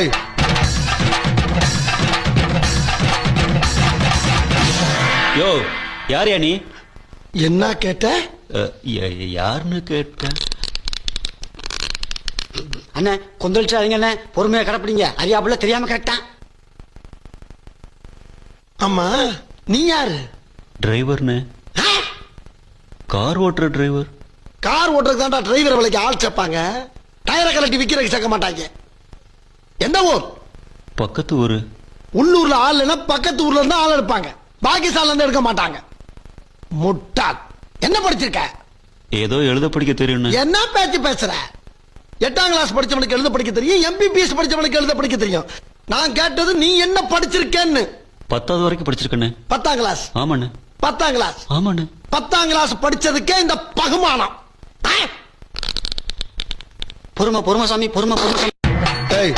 ஏய் யோ யார் நீ? என்ன கேட்ட? யாருன்னு கேட்ட? அண்ணே கொந்தளிச்சாதீங்க அண்ணே, பொறுமையா கடப்பிடிங்க. அறியாப்புல தெரியாம கேட்டான். ஆமா நீ யாரு? டிரைவர்னு. கார் ஓட்டுற டிரைவர். கார் ஓட்டுறதுக்கு தான்டா டிரைவர் விலைக்கு ஆள் சேர்ப்பாங்க. டயரை கலட்டி விக்கிறதுக்கு சேர்க்க மாட்டாங்க. எந்த ஊர்? பக்கத்து ஊரு. உள்ளூர்ல ஆள் இல்லைன்னா பக்கத்து ஊர்ல இருந்து ஆள் எடுப்பாங்க. பாகிஸ்தான்ல இருந்து எடுக்க மாட்டாங்க. முட்டாள். என்ன படிச்சிருக்க? ஏதோ எழுத படிக்க தெரியும். என்ன பேச்சு பேசுற? 8ஆம் கிளாஸ் படிச்சவனுக்கு எழுத படிக்க தெரியும், MBBS படிச்சவனுக்கு எழுத படிக்க தெரியும். நான் கேட்டது நீ என்ன படிச்சிருக்கேன்னு. 10வது வரைக்கும் படிச்சிருக்கேன்னு. 10ஆம் கிளாஸ்? ஆமாண்ணு. 10ஆம் கிளாஸ்? ஆமாண்ணு. 10ஆம் கிளாஸ் படிச்சதுக்கே இந்த பகுமானம். பொறுமை பொறுமை சாமி, பொறுமை பொறுமை சாமி. ஏய்